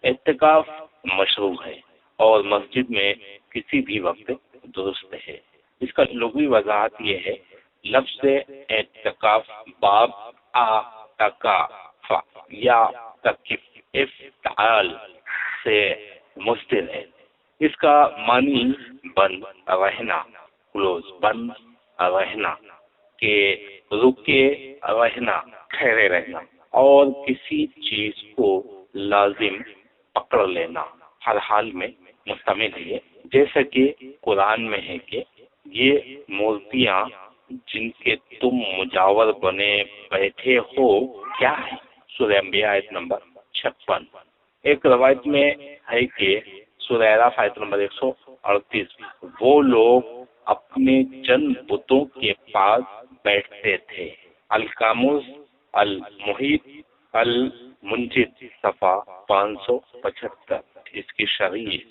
اعتکاف مشروع ہے اور مسجد میں کسی بھی وقت درست ہے۔ اس کا لغوی وضاحت یہ ہے، لفظ اعتکاف باب اعتکاف یا تکف افعال سے مستر ہے۔ اس کا معنی بند رہنا، کلوز بند رہنا، کہ رکے رہنا، ٹھہرے رہنا، اور کسی چیز کو لازم پکڑ لینا، ہر حال میں مشتمل ہے۔ جیسا کہ قرآن میں ہے کہ یہ مورتیاں جن کے تم مجاور بنے بیٹھے ہو کیا ہے، سورہ انبیاء آیت نمبر 56۔ ایک روایت میں ہے کہ سورہ اعراف آیت نمبر 138، وہ لوگ اپنے چند بتوں کے پاس بیٹھتے تھے۔ القاموس المحیط المنجد صفحہ 575۔ اس کی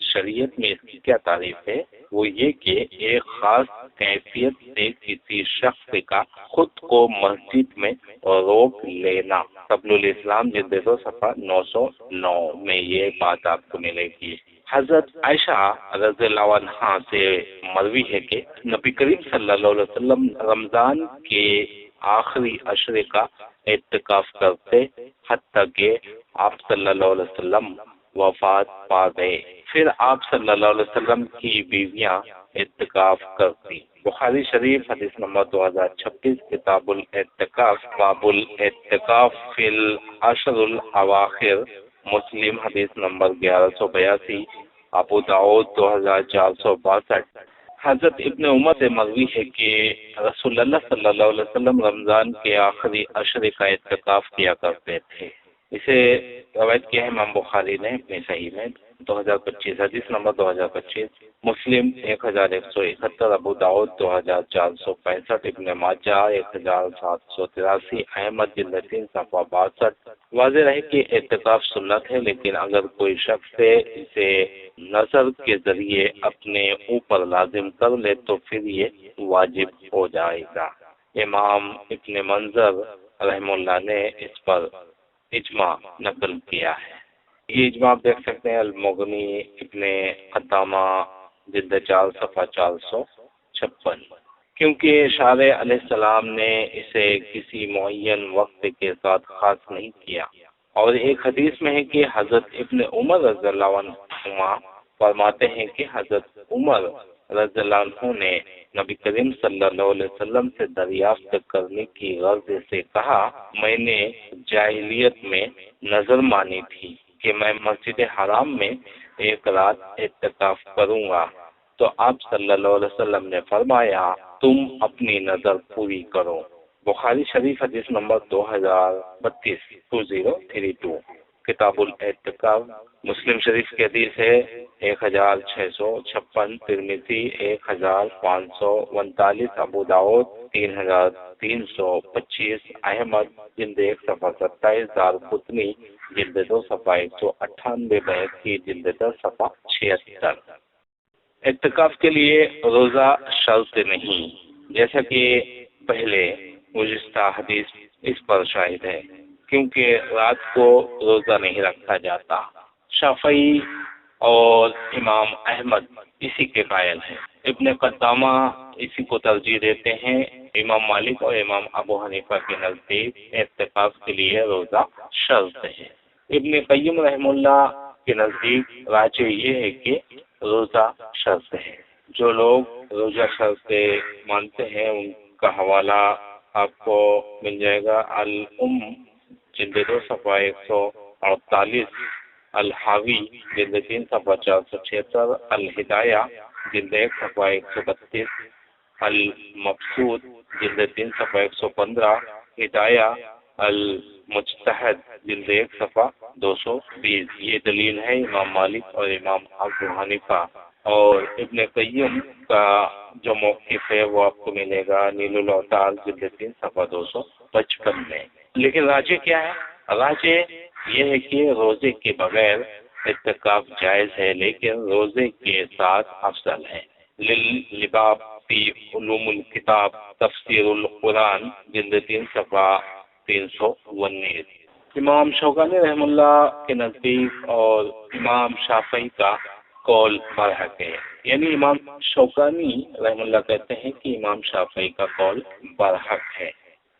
شریعت میں اس کی کیا تعریف ہے؟ وہ یہ کہ ایک خاص کیفیت سے کسی شخص کا خود کو مسجد میں روک لینا۔ قبل الاسلام جلد 2 صفحہ 909 میں یہ بات آپ کو ملے گی۔ حضرت عائشہ رضی اللہ عنہا سے مروی ہے کہ نبی کریم صلی اللہ علیہ وسلم رمضان کے آخری عشرے کا اعتکاف کرتے، حتیٰ کہ آپ صلی اللہ علیہ وسلم وفات پا گئے۔ پھر آپ صلی اللہ علیہ وسلم کی بیویاں اعتکاف کرتی۔ بخاری شریف حدیث نمبر 2026، کتاب الاعتکاف، باب الاعتکاف فی العشر الاواخر، مسلم حدیث نمبر 1182، ابو داؤد 2462۔ حضرت ابن عمر سے مروی ہے کہ رسول اللہ صلی اللہ علیہ وسلم رمضان کے آخری عشرے کا اعتکاف کیا کرتے تھے۔ اسے روایت کیا ہے امام بخاری نے اپنی صحیح میں 2025، حدیث نمبر 2025، مسلم 1171، ابو داؤد 2465، ابن ماجہ 1783، احمد جلد 3 صفحہ 62۔ واضح رہے کہ اعتکاف سنت ہے، لیکن اگر کوئی شخص اسے نظر کے ذریعے اپنے اوپر لازم کر لے تو پھر یہ واجب ہو جائے گا۔ امام ابن منظر رحمہ اللہ نے اس پر اجماع نقل کیا ہے۔ یہ اجماع آپ دیکھ سکتے ہیں المغنی ابن قدامہ جلد 4 صفحہ 456۔ کیونکہ شارع علیہ السلام نے اسے کسی معین وقت کے ساتھ خاص نہیں کیا، اور ایک حدیث میں ہے کہ حضرت ابن عمر رضی اللہ عنہما فرماتے ہیں کہ حضرت عمر رضی اللہ عنہ نے نبی کریم صلی اللہ علیہ وسلم سے دریافت کرنے کی غرض سے کہا، میں نے جاہلیت میں نظر مانی تھی کہ میں مسجد حرام میں ایک رات اعتکاف کروں گا، تو آپ صلی اللہ علیہ وسلم نے فرمایا تم اپنی نظر پوری کرو۔ بخاری شریف حدیث نمبر 2032، کتاب الاعتکاف، مسلم شریف کی حدیث ہے 1656، ترمذی 1549، ابو داؤد 3325، احمد جلد 1 صفحہ 27، دارقطنی جلد 2 صفحہ 198، بیہقی جلد 10 صفحہ 76۔ اعتکاف کے لیے روزہ شرط نہیں، جیسا کہ پہلے گزشتہ حدیث اس پر شاہد ہے، کیونکہ رات کو روزہ نہیں رکھا جاتا۔ شافعی اور امام احمد اسی کے قائل ہیں، ابن قدامہ اسی کو ترجیح دیتے ہیں۔ امام مالک اور امام ابو حنیفہ کے نزدیک اعتکاف کے لیے روزہ شرط ہے۔ ابن قیم رحمہ اللہ کے نزدیک راجح یہ ہے کہ روزہ شرط ہے۔ جو لوگ روزہ شرط مانتے ہیں ان کا حوالہ آپ کو مل جائے گا، جلد 2 صفحہ 148، الحاوی جلد 3 صفحہ 476، الہدایہ جلد 1 صفحہ 132، المبسوط جلد 3 صفحہ 115، ہدایہ المجتہد جلد 1 صفحہ 220۔ یہ دلیل ہے امام مالک اور امام ابو حنیفہ، اور ابن قیم کا جو موقف ہے وہ آپ کو ملے گا نیل الاوطار جلد 3 صفحہ 255 میں۔ لیکن راجح کیا ہے؟ راجح یہ ہے کہ روزے کے بغیر اعتکاف جائز ہے، لیکن روزے کے ساتھ افضل ہے۔ للباب فی علوم الکتاب، تفسیر القرآن جلد 3 صفحہ 319۔ امام شوکانی رحم اللہ کے نزدیک اور امام شافعی کا قول برحق ہے، یعنی امام شوکانی رحم اللہ کہتے ہیں کہ امام شافعی کا قول برحق ہے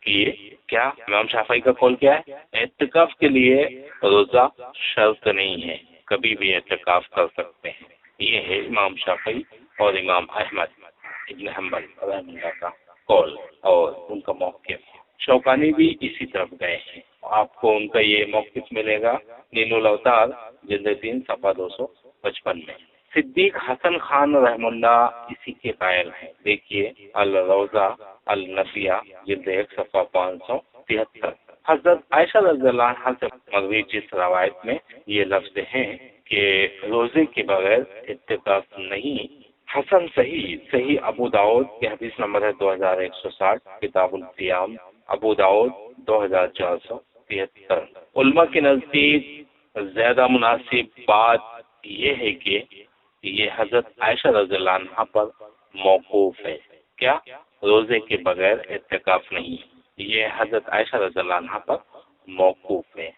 کہ یہ کیا، امام شافعی کا قول کیا ہے؟ اعتکاف کے لیے روزہ شرط نہیں ہے، کبھی بھی اعتکاف کر سکتے ہیں، یہ ہے امام شافعی اور امام احمد ابن حنبل رحم اللہ کا قول اور ان کا موقف۔ شوکانی بھی اسی طرف گئے ہیں، آپ کو ان کا یہ موقف ملے گا نیل الاوتار جلد 3 صفحہ 255 میں۔ صدیق حسن خان رحم اللہ اسی کے قائل ہیں، دیکھیے الروضہ النفیہ جلد 1 صفحہ 573۔ حضرت عائشہ رضی اللہ عنہا سے مروی جس روایت میں یہ لفظ ہیں کہ روزے کے بغیر اعتکاف نہیں، حسن صحیح ابو داؤد کی حدیث نمبر ہے 2160، کتاب الصیام ابو داؤد 2473۔ علماء کے نزدیک زیادہ مناسب بات یہ ہے کہ یہ حضرت عائشہ رضی اللہ عنہا پر موقوف ہے، کیا روزے کے بغیر اعتکاف نہیں، یہ حضرت عائشہ رضی اللہ عنہا پر موقوف ہے۔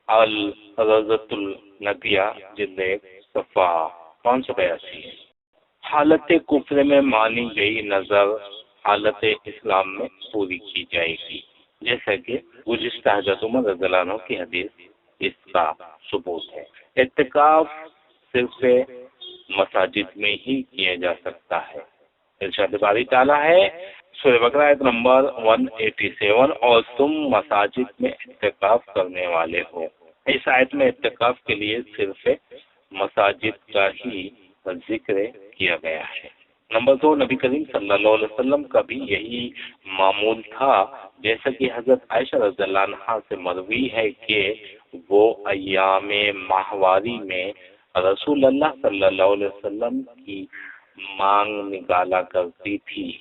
الروضۃ الندیہ جلد 1 صفحہ 582۔ حالت کفر میں مانی گئی نظر حالت اسلام میں پوری کی جائے گی، جیسا کہ گزشتہ حضرت عمر رضی اللہ عنہ کی حدیث اس کا ثبوت ہے۔ اعتکاف صرف مساجد میں ہی کیا جا سکتا ہے۔ ارشاد باری تعالیٰ ہے سورہ بقرہ آیت نمبر 187، اور تم مساجد میں اعتکاف کرنے والے ہو۔ اس آیت میں اعتکاف کے لیے صرف مساجد کا ہی ذکر کیا گیا ہے۔ نمبر 2، نبی کریم صلی اللہ علیہ وسلم کا بھی یہی معمول تھا، جیسا کہ حضرت عائشہ رضی اللہ عنہا سے مروی ہے کہ وہ ایام ماہواری میں رسول اللہ صلی اللہ علیہ وسلم کی مانگ نکالا کرتی تھی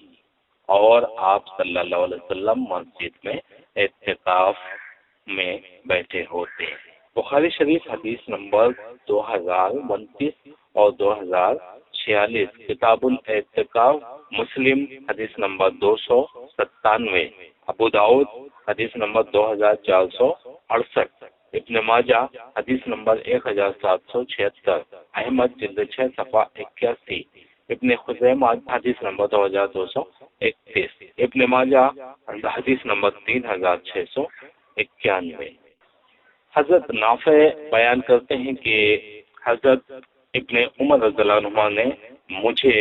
اور آپ صلی اللہ علیہ وسلم مسجد میں اعتکاف میں بیٹھے ہوتے۔ بخاری شریف حدیث نمبر 2029 اور 2046، کتاب الاعتکاف، مسلم حدیث نمبر 297، ابو داؤد حدیث نمبر 2468، ابن ماجہ حدیث نمبر 1776، احمد جلد 6 صفحہ 81، ابن خزیمہ حدیث نمبر 2231، ابن ماجہ حدیث نمبر 3691۔ حضرت نافع بیان کرتے ہیں کہ حضرت ابن عمر رضی اللہ عنہ نے مجھے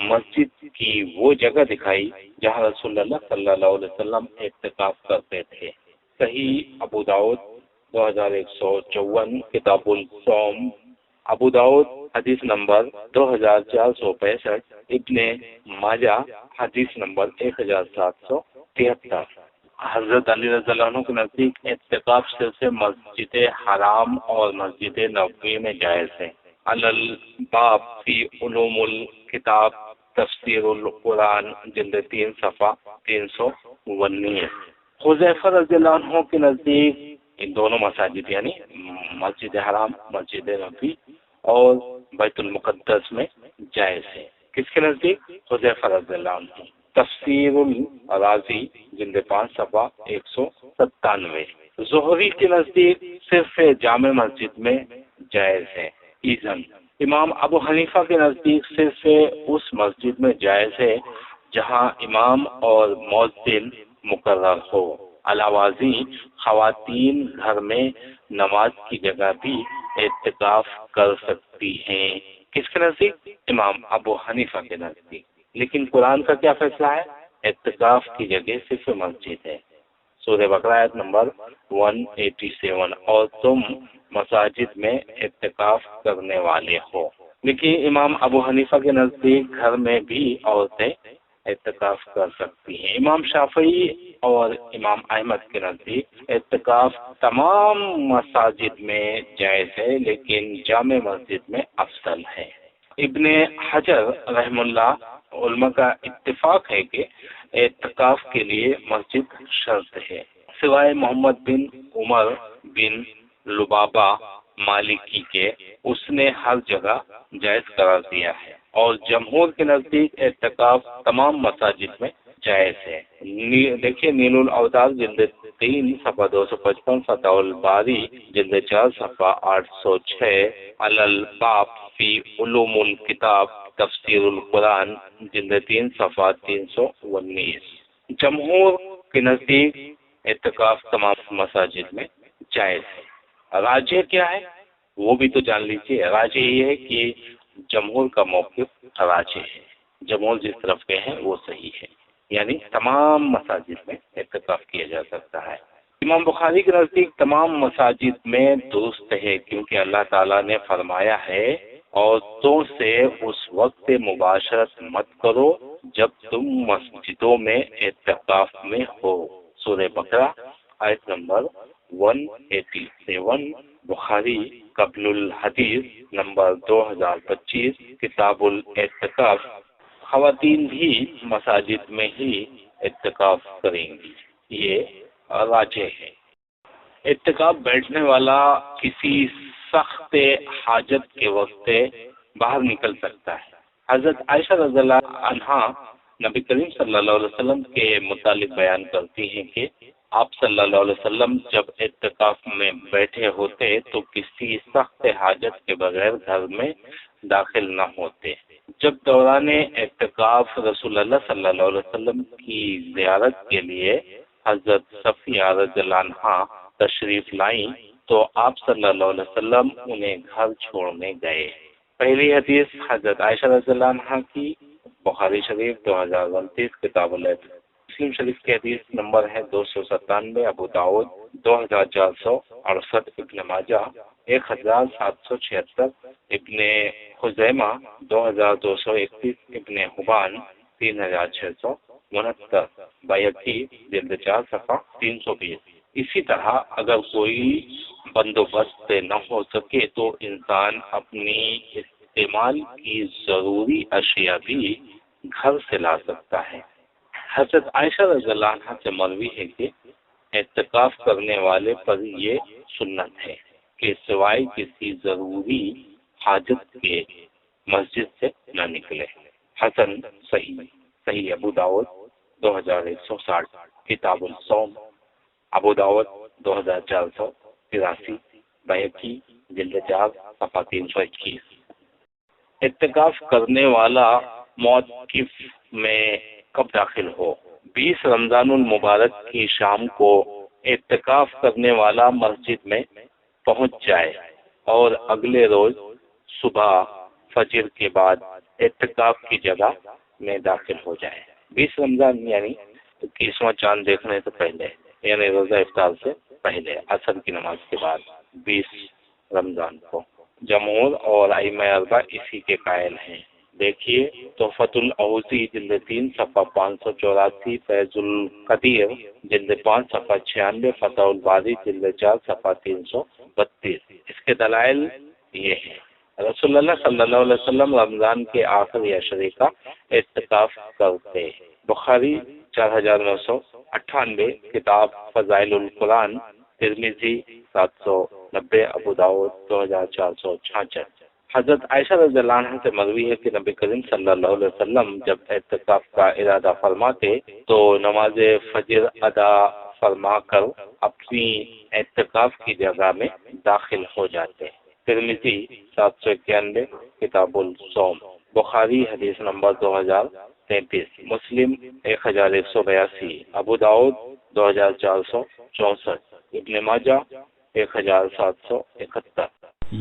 مسجد کی وہ جگہ دکھائی جہاں رسول اللہ صلی اللہ علیہ وسلم اعتکاف کرتے تھے۔ صحیح ابو داؤد 2154، کتاب الصوم، ابو داؤد حدیث نمبر 2465، ابن ماجہ حدیث نمبر 1773۔ حضرت علی رضی اللہ عنہ کے نزدیک اعتکاف صرف مسجد حرام اور مسجد نبوی میں جائز ہے۔ الباب فی علوم الکتاب تفسیر القرآن جلد 3 صفحہ 319۔ حذیفہ رضی اللہ عنہ کے نزدیک ان دونوں مساجد یعنی مسجد حرام، مسجد نبوی اور بیت المقدس میں جائز ہے۔ کس کے نزدیک؟ حذیفہ رضی اللہ عنہ۔ تفسیر الرازی جلد 5 صفحہ 197۔ زہری کے نزدیک صرف جامع مسجد میں جائز ہے۔ ایزن امام ابو حنیفہ کے نزدیک صرف اس مسجد میں جائز ہے جہاں امام اور مؤذن مقرر ہو۔ علاوہ خواتین گھر میں نماز کی جگہ بھی اعتکاف کر سکتی ہیں۔ کس کے نزدیک؟ امام ابو حنیفہ کے نزدیک۔ لیکن قرآن کا کیا فیصلہ ہے؟ اعتکاف کی جگہ صرف مسجد ہے۔ سورہ بقرہ آیت نمبر 187، اور تم مساجد میں اعتکاف کرنے والے ہو۔ لیکن امام ابو حنیفہ کے نزدیک گھر میں بھی عورتیں اعتکاف کر سکتی ہیں۔ امام شافعی اور امام احمد کے نزدیک اعتکاف تمام مساجد میں جائز ہے، لیکن جامع مسجد میں افضل ہے۔ ابن حجر رحم اللہ علماء کا اتفاق ہے کہ اعتکاف کے لیے مسجد شرط ہے، سوائے محمد بن عمر بن لبابہ مالکی کے، اس نے ہر جگہ جائز قرار دیا ہے، اور جمہور کے نزدیک اعتکاف تمام مساجد میں جائز ہے۔ دیکھیے نیل الاوتار جلد 3 صفحہ 255، فتح الباری جلد 4 صفحہ 806، الباب فی علوم الکتاب تفسیر القرآن جلد 3 صفحہ 319۔ جمہور کے نزدیک اعتکاف تمام مساجد میں جائز ہے۔ راجح کیا ہے وہ بھی تو جان لیجیے۔ راجح یہ ہے کہ جمہور کا موقف راجح ہے، جمہور جس طرف کے ہیں وہ صحیح ہے، یعنی تمام مساجد میں اعتکاف کیا جا سکتا ہے۔ امام بخاری کے نزدیک تمام مساجد میں درست ہے، کیونکہ اللہ تعالیٰ نے فرمایا ہے عورتوں سے اس وقت مباشرت مت کرو جب تم مسجدوں میں اعتکاف میں ہو۔ سورہ بقرہ آیت نمبر 187، بخاری قبل الحدیث نمبر 2025، کتاب الاعتکاف۔ خواتین بھی مساجد میں ہی اعتکاف کریں گی، یہ راجح ہے۔ اعتکاف بیٹھنے والا کسی سخت حاجت کے وقت باہر نکل سکتا ہے۔ حضرت عائشہ رضی اللہ عنہا نبی کریم صلی اللہ علیہ وسلم کے متعلق بیان کرتی ہیں کہ آپ صلی اللہ علیہ وسلم جب اعتکاف میں بیٹھے ہوتے تو کسی سخت حاجت کے بغیر گھر میں داخل نہ ہوتے۔ جب دوران اعتکاف رسول اللہ صلی اللہ علیہ وسلم کی زیارت کے لیے حضرت صفیہ رضی اللہ عنہا تشریف لائیں تو آپ صلی اللہ علیہ وسلم انہیں گھر چھوڑنے گئے۔ پہلی حدیث حضرت عائشہ رضی اللہ عنہا کی، بخاری شریف 2029، کتاب الاعتکاف۔ مسلم شریف کی حدیث نمبر ہے 297، ابو داؤد 2468، ابن ماجہ 1776، ابن خزیمہ 2231، ابن حبان 3669، بیہقی جلد 4 صفحہ 320۔ اسی طرح اگر کوئی بندوبست نہ ہو سکے تو انسان اپنی استعمال کی ضروری اشیاء بھی گھر سے لا سکتا ہے۔ حضرت عائشہ رضی اللہ عنہ سے مروی ہے کہ اعتکاف کرنے والے پر یہ سنت ہے کہ سوائے کسی ضروری حاجت کے مسجد سے نہ نکلے۔ حسن صحیح ابو داؤد 2160، کتاب الصوم، ابو داؤد 2483، بیہقی جلد 4 صفحہ 321۔ اعتکاف کرنے والا معتکف میں کب داخل ہو؟ 20 رمضان المبارک کی شام کو اعتکاف کرنے والا مسجد میں پہنچ جائے اور اگلے روز صبح فجر کے بعد اعتکاف کی جگہ میں داخل ہو جائے۔ 20 رمضان یعنی 21واں چاند دیکھنے سے پہلے، یعنی روزہ افطار سے پہلے، عصر کی نماز کے بعد 20 رمضان کو۔ جمہور اور ائمہ اربعہ اسی کے قائل ہیں۔ دیکھیے تحفۃ الاوزی جلد 3 صفحہ 584، فیض القدیر جلد 5 صفحہ 96، فتح الباری جلد 4 صفحہ 332۔ اس کے دلائل یہ ہیں: رسول اللہ صلی اللہ علیہ وسلم رمضان کے آخری عشرے کا اعتکاف کرتے۔ بخاری 4998، کتاب فضائل القرآن، ترمذی 790، ابو داؤد 2466۔ حضرت عائشہ رضی اللہ عنہ سے مروی ہے کہ نبی کریم صلی اللہ علیہ وسلم جب اعتکاف کا ارادہ فرماتے تو نماز فجر ادا فرما کر اپنی اعتکاف کی جگہ میں داخل ہو جاتے۔ ترمذی 791، کتاب الصوم، بخاری حدیث نمبر 2033، مسلم 1182، ابو داؤد 2464، ابن ماجہ 1771۔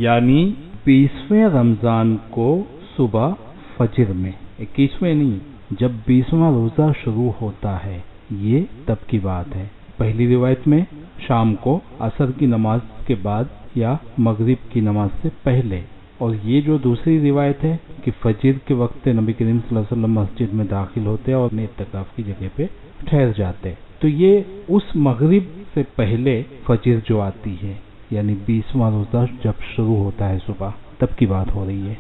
یعنی 20ویں رمضان کو صبح فجر میں، 21ویں نہیں، جب 20واں روزہ شروع ہوتا ہے، یہ تب کی بات ہے۔ پہلی روایت میں شام کو عصر کی نماز کے بعد یا مغرب کی نماز سے پہلے، اور یہ جو دوسری روایت ہے کہ فجر کے وقت نبی کریم صلی اللہ علیہ وسلم مسجد میں داخل ہوتے اور اپنے اعتکاف کی جگہ پہ ٹھہر جاتے، تو یہ اس مغرب سے پہلے فجر جو آتی ہے، یعنی 20واں روزہ جب شروع ہوتا ہے صبح، تب کی بات ہو رہی ہے۔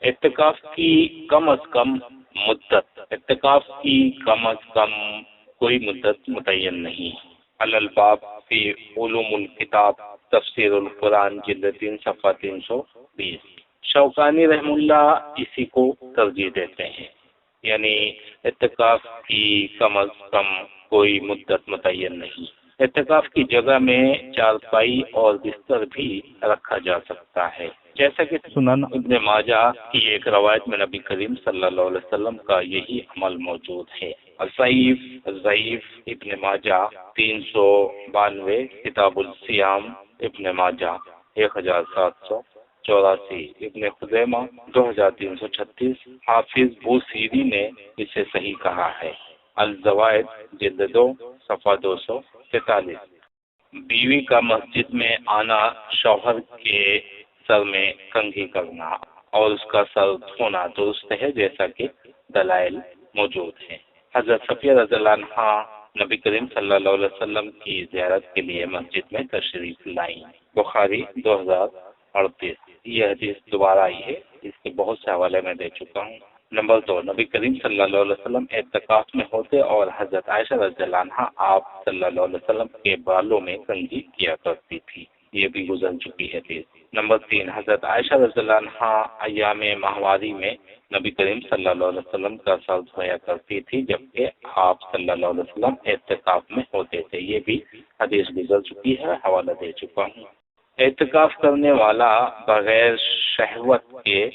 اعتکاف کی کم از کم مدت، اعتکاف کی کم از کم کوئی مدت متعین نہیں۔ الباب فی علوم الکتاب تفسیر القرآن جلد 3 صفحہ 320۔ شوکانی رحم اللہ اسی کو ترجیح دیتے ہیں، یعنی اعتکاف کی کم از کم کوئی مدت متعین نہیں۔ اعتکاف کی جگہ میں چارپائی اور بستر بھی رکھا جا سکتا ہے، جیسا کہ سنن ابن ماجہ کی ایک روایت میں نبی کریم صلی اللہ علیہ وسلم کا یہی عمل موجود ہے۔ ضعیف ابن ماجہ 392، کتاب الصیام ابن ماجہ 1784، ابن خزیمہ 2336، حافظ بوسیری نے اسے صحیح کہا ہے۔ الزوائد جلد 2 صفحہ 243۔ بیوی کا مسجد میں آنا شوہر کے سر میں کنگھی کرنا اور اس کا سر دھونا درست ہے، جیسا کہ دلائل موجود ہیں۔ حضرت صفیہ رضی اللہ عنہا نبی کریم صلی اللہ علیہ وسلم کی زیارت کے لیے مسجد میں تشریف لائیں۔ بخاری 2038۔ یہ حدیث دوبارہ آئی ہے، اس کے بہت سے حوالے میں دے چکا ہوں۔ نمبر 2، نبی کریم صلی اللہ علیہ وسلم اعتکاف میں ہوتے اور حضرت عائشہ رضی اللہ عنہا آپ صلی اللہ علیہ وسلم کے بالوں میں کنگھی کیا کرتی تھی، یہ بھی گزر چکی ہے حدیث۔ نمبر 3، حضرت عائشہ رضی اللہ عنہا ایام ماہواری میں نبی کریم صلی اللہ علیہ وسلم کا سر دھویا کرتی تھی، جبکہ آپ صلی اللہ علیہ وسلم اعتکاف میں ہوتے تھے، یہ بھی حدیث گزر چکی ہے، حوالہ دے چکا ہوں۔ اعتکاف کرنے والا بغیر شہوت کے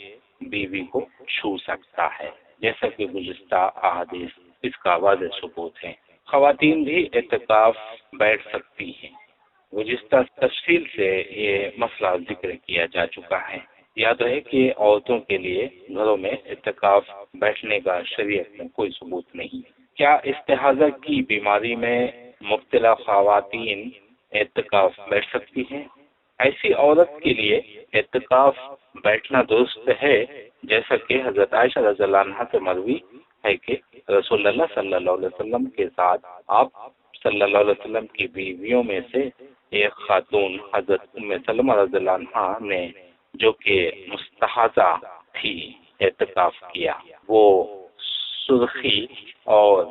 بیوی کو چھو سکتا ہے، جیسا کہ گزشتہ احادیث اس کا واضح ثبوت ہے۔ خواتین بھی اعتکاف بیٹھ سکتی ہیں، گزشتہ تفصیل سے یہ مسئلہ ذکر کیا جا چکا ہے۔ یاد رہے کہ عورتوں کے لیے گھروں میں اعتکاف بیٹھنے کا شریعت میں کوئی ثبوت نہیں۔ کیا استحاضہ کی بیماری میں مبتلا خواتین اعتکاف بیٹھ سکتی ہیں؟ ایسی عورت کے لیے اعتکاف بیٹھنا درست ہے، جیسا کہ حضرت عائشہ رضی اللہ عنہا سے مروی ہے کہ رسول اللہ صلی اللہ علیہ وسلم کے ساتھ آپ صلی اللہ علیہ وسلم کی بیویوں میں سے ایک خاتون حضرت ام سلمہ رضی اللہ عنہا نے، جو کہ مستحاضہ تھی، اعتکاف کیا۔ وہ سرخی اور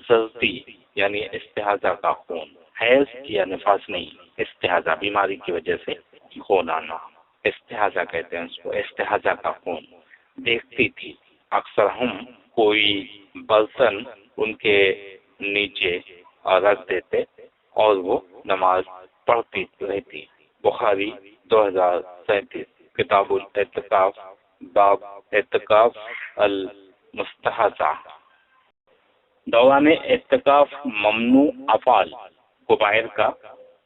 زردی یعنی استحاضہ کا خون، حیض یا نفاس نہیں، استحاضہ بیماری کی وجہ سے خون آنا، استحاضہ کہتے ہیں اس کو، استحاضہ کا خون دیکھتی تھی۔ اکثر ہم کوئی برتن ان کے نیچے رکھ دیتے اور وہ نماز پڑھتی رہتی۔ بخاری 2037، کتاب الاعتکاف، باب اعتکاف المستحاضہ۔ دوران اعتکاف ممنوع افعال کبائر کا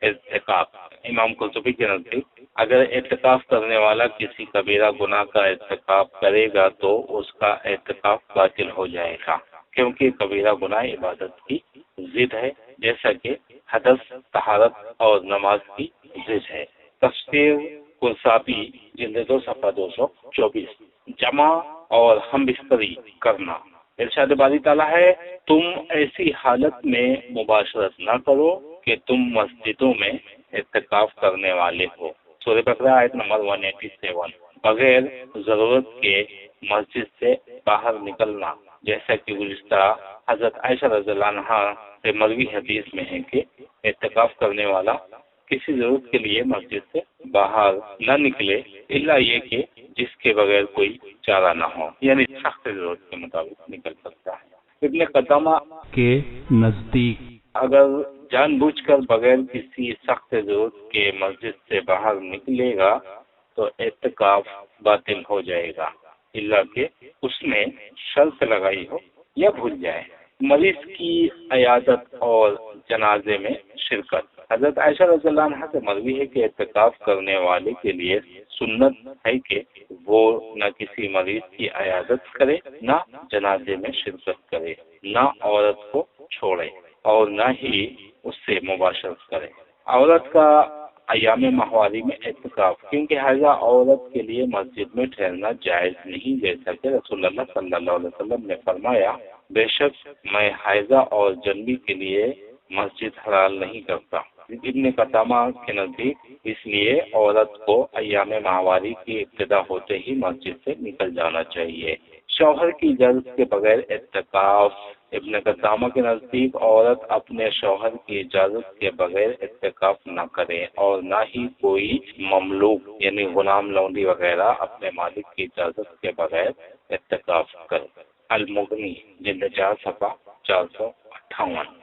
اعتکاف۔ امام قرطبی کے نزدیک اگر اعتکاف کرنے والا کسی کبیرہ گناہ کا اعتکاف کرے گا تو اس کا اعتکاف باطل ہو جائے گا، کیونکہ کبیرہ گناہ عبادت کی ضد ہے، جیسا کہ حدث، طہارت اور نماز کی ضد ہے۔ تفسیر قرطبی جلد 2 صفحہ 224۔ جمع اور ہم بستری کرنا۔ ارشاد باری تعالیٰ ہے، تم ایسی حالت میں مباشرت نہ کرو کہ تم مسجدوں میں اعتکاف کرنے والے ہو۔ سورہ بقرہ آیت نمبر 187۔ بغیر ضرورت کے مسجد سے باہر نکلنا، جیسا کہ گزشتہ حضرت عائشہ رضی اللہ عنہا سے مروی حدیث میں ہے کہ اعتکاف کرنے والا کسی ضرورت کے لیے مسجد سے باہر نہ نکلے الا یہ کہ جس کے بغیر کوئی چارہ نہ ہو، یعنی سخت ضرورت کے مطابق نکل سکتا ہے۔ ابن قدامہ کے نزدیک اگر جان بوجھ کر بغیر کسی سخت ضرورت کے مسجد سے باہر نکلے گا تو اعتکاف باطل ہو جائے گا، الا کہ اس نے شرط لگائی ہو یا بھول جائے۔ مریض کی عیادت اور جنازے میں شرکت۔ حضرت عائشہ رضی اللہ عنہا سے مروی ہے کہ اعتکاف کرنے والے کے لیے سنت ہے کہ وہ نہ کسی مریض کی عیادت کرے، نہ جنازے میں شرکت کرے، نہ عورت کو چھوڑے اور نہ ہی اس سے مباشرت کرے۔ عورت کا ایام ماہواری میں اعتکاف، کیونکہ حائضہ عورت کے لیے مسجد میں ٹھہرنا جائز نہیں، جیسا کہ رسول اللہ صلی اللہ علیہ وسلم نے فرمایا، بے شک میں حائضہ اور جنبی کے لیے مسجد حلال نہیں کرتا۔ ابن قدامہ کے نزدیک اس لیے عورت کو ایام ماہواری کی ابتدا ہوتے ہی مسجد سے نکل جانا چاہیے۔ شوہر کی اجازت کے بغیر اعتکاف۔ ابن قدامہ کے نزدیک عورت اپنے شوہر کی اجازت کے بغیر اعتکاف نہ کرے اور نہ ہی کوئی مملوک یعنی غلام لونڈی وغیرہ اپنے مالک کی اجازت کے بغیر اعتکاف کرے۔ المغنی جلد 4 صفحہ 458۔